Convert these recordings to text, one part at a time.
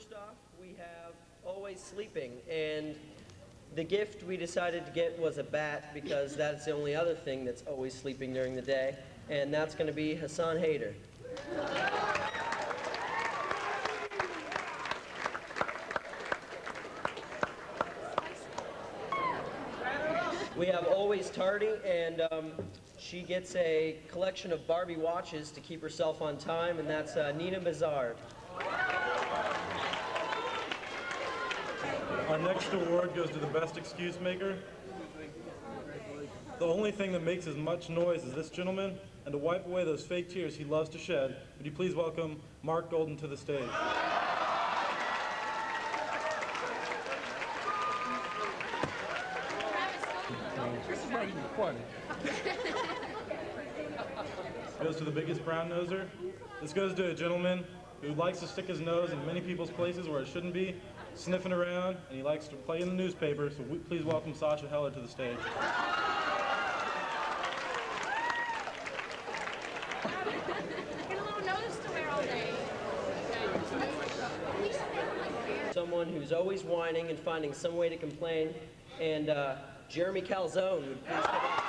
First off, we have Always Sleeping, and the gift we decided to get was a bat because that's the only other thing that's always sleeping during the day, and that's going to be Hassan Hayder. We have Always Tardy, and she gets a collection of Barbie watches to keep herself on time, and that's Nina Bazard. Our next award goes to the best excuse maker. The only thing that makes as much noise as this gentleman, and to wipe away those fake tears he loves to shed, would you please welcome Mark Golden to the stage. Goes to the biggest brown noser. This goes to a gentleman who likes to stick his nose in many people's places where it shouldn't be, sniffing around, and he likes to play in the newspaper, so please welcome Sasha Heller to the stage. Get a little nose to wear all day. Someone who's always whining and finding some way to complain, and Jeremy Calzone would please come up.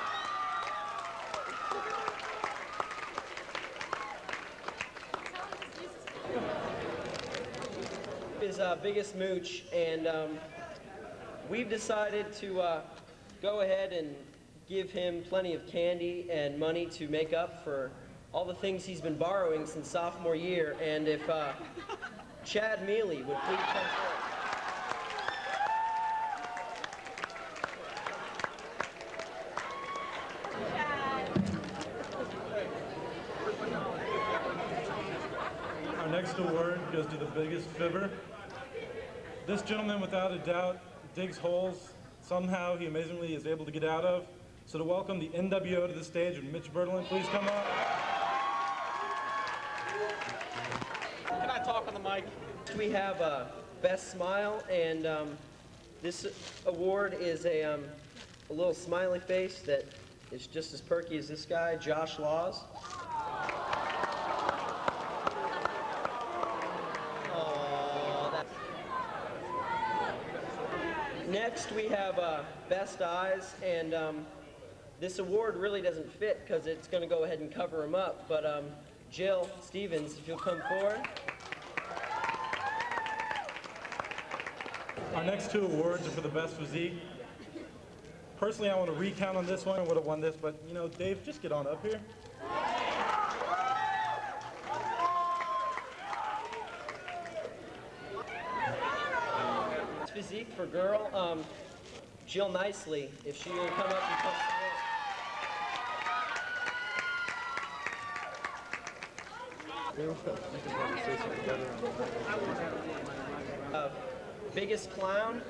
His biggest mooch, and we've decided to go ahead and give him plenty of candy and money to make up for all the things he's been borrowing since sophomore year, and if Chad Mealy would please come forward. Our next award goes to the biggest fibber. This gentleman, without a doubt, digs holes somehow he amazingly is able to get out of. So to welcome the NWO to the stage, would Mitch Bertelin please come up? Can I talk on the mic? We have Best Smile, and this award is a little smiley face that is just as perky as this guy, Josh Laws. Next, we have Best Eyes, and this award really doesn't fit because it's going to go ahead and cover them up, but Jill Stevens, if you'll come forward. Our next two awards are for the best physique. Personally, I want to recount on this one. I would have won this, but you know, Dave, just get on up here. Physique for girl, Jill Nicely, if she will come up and come forward. Biggest clown,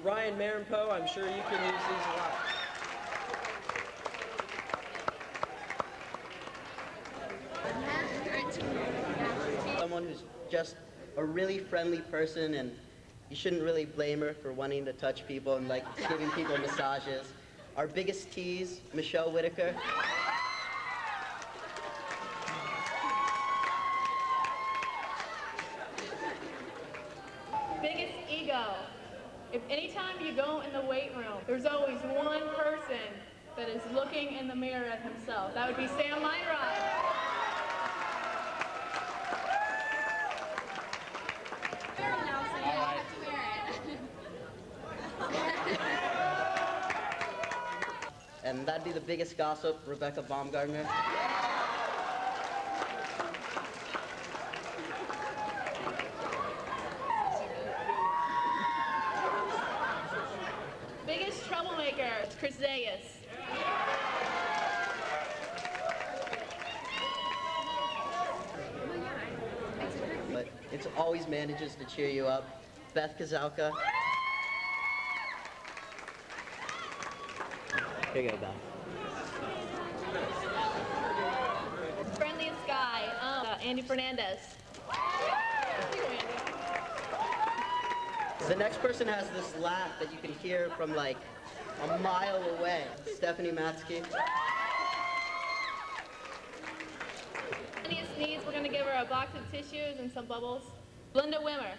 Ryan Marenpo, I'm sure you can use these a lot. Someone who's just a really friendly person, and you shouldn't really blame her for wanting to touch people and like giving people massages. Our biggest tease, Michelle Whitaker. Biggest ego. If anytime you go in the weight room, there's always one person that is looking in the mirror at himself. That would be Sam Meinrod. And that'd be the biggest gossip, Rebecca Baumgartner. Biggest troublemaker, Chris Zayas. But it always manages to cheer you up, Beth Kazalka. Here you go, Beth. Friendliest guy, Andy Fernandez. The next person has this laugh that you can hear from like a mile away. Stephanie Matsky. Any sneeze, we're gonna give her a box of tissues and some bubbles. Linda Wimmer.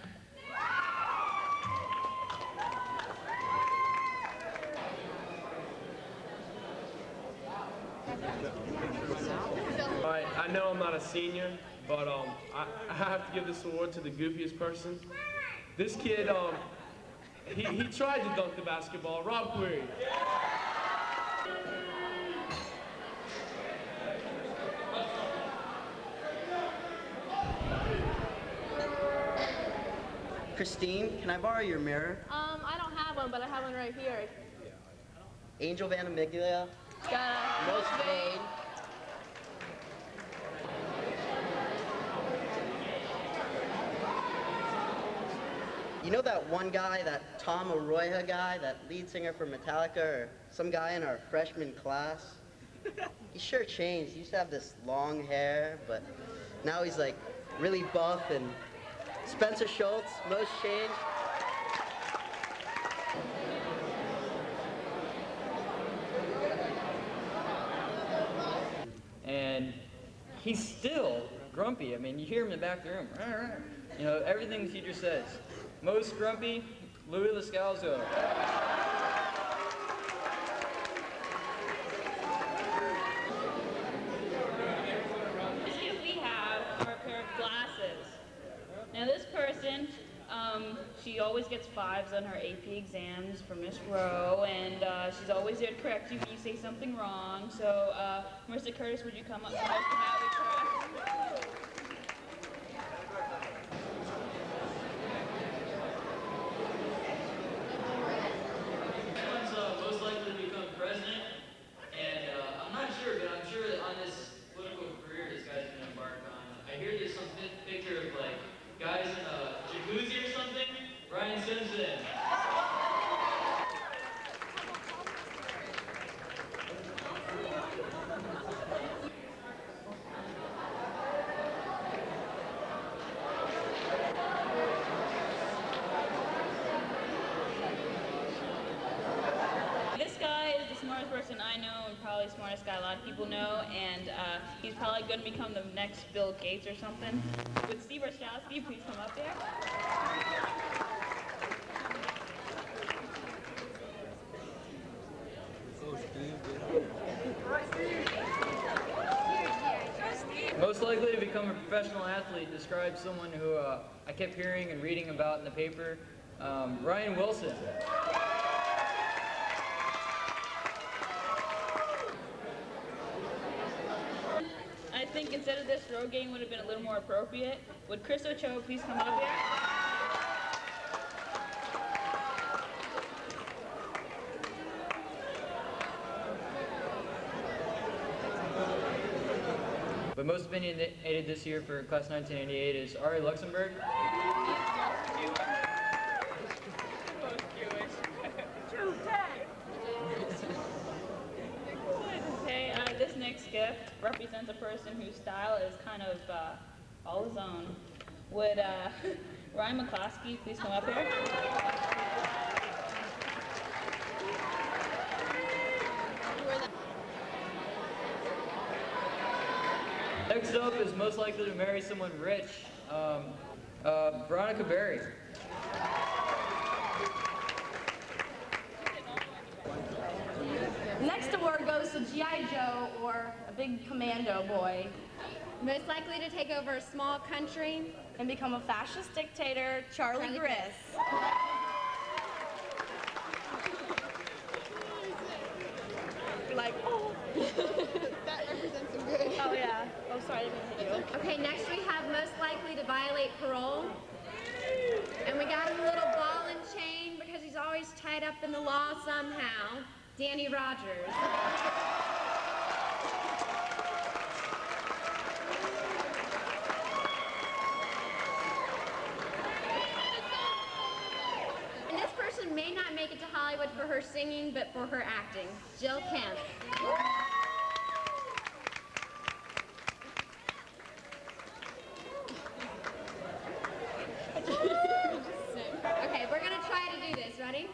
All right, I know I'm not a senior, but I have to give this award to the goofiest person. This kid, he tried to dunk the basketball. Rob Query. Christine, can I borrow your mirror? I don't have one, but I have one right here. Angel Van Amiglia, It's got a most vain. You know that one guy, that Tom Arroyo guy, that lead singer for Metallica, or some guy in our freshman class? He sure changed. He used to have this long hair, but now he's like really buff. And Spencer Schultz, most changed. And he's still grumpy. I mean, you hear him in the back of the room. You know, everything the teacher says. Most grumpy, Louis Lascalzo. Here we have our pair of glasses. Now this person, she always gets 5s on her AP exams from Miss Rowe, and she's always there to correct you if you say something wrong. So, Marissa Curtis, would you come up and help them out with correct? Most likely to become president, and I'm not sure, but I'm sure that on this political career this guy's going to embark on, I hear there's some picture of like guys in a jacuzzi or something. Ryan Simpson. Person I know, and probably the smartest guy a lot of people know, and he's probably going to become the next Bill Gates or something. Would Steve Ostrowski please come up there? Most likely to become a professional athlete describes someone who I kept hearing and reading about in the paper, Ryan Wilson. I think instead of this road game would have been a little more appropriate. Would Chris Ochoa please come up here? But most opinionated this year for class 1988 is Ari Luxembourg. Okay, this next gift represents a person whose style is kind of all his own. Would Ryan McCloskey please come up here? Next up is most likely to marry someone rich, Veronica Berry. Next award goes to G.I. Joe, or a big commando boy. Most likely to take over a small country and become a fascist dictator, Charlie Griss. Like, oh. That represents some good. Oh yeah. Oh, sorry, I didn't hit you. Okay, next we have most likely to violate parole. And we got him a little ball and chain because he's always tied up in the law somehow. Danny Rogers. And this person may not make it to Hollywood for her singing, but for her acting. Jill Kemp. Okay, we're gonna try to do this. Ready?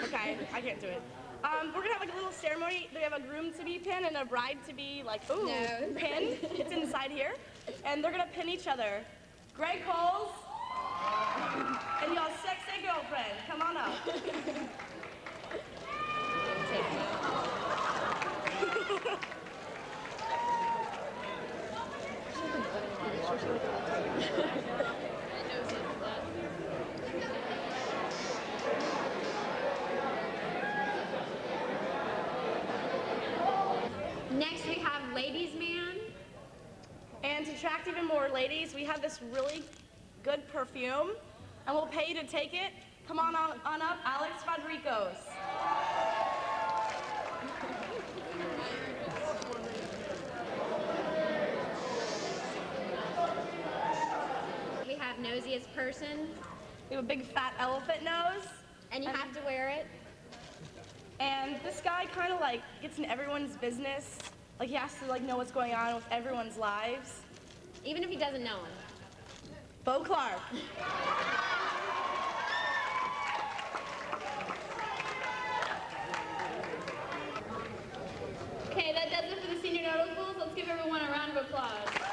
Okay, I can't do it. We're gonna have like a little ceremony. They have a groom to be pinned and a bride to be like, ooh, No. pinned. It's inside here. And they're gonna pin each other. Greg Coles. And your sexy girlfriend, come on up. Next we have Ladies Man. And to attract even more ladies, we have this really good perfume, and we'll pay you to take it. Come on up, Alex Rodriguez. We have Nosiest Person. We have a big fat elephant nose. And you have to wear it. And this guy kind of like gets in everyone's business. Like he has to like know what's going on with everyone's lives. Even if he doesn't know him. Bo Clark. Okay, that does it for the senior notables. Let's give everyone a round of applause.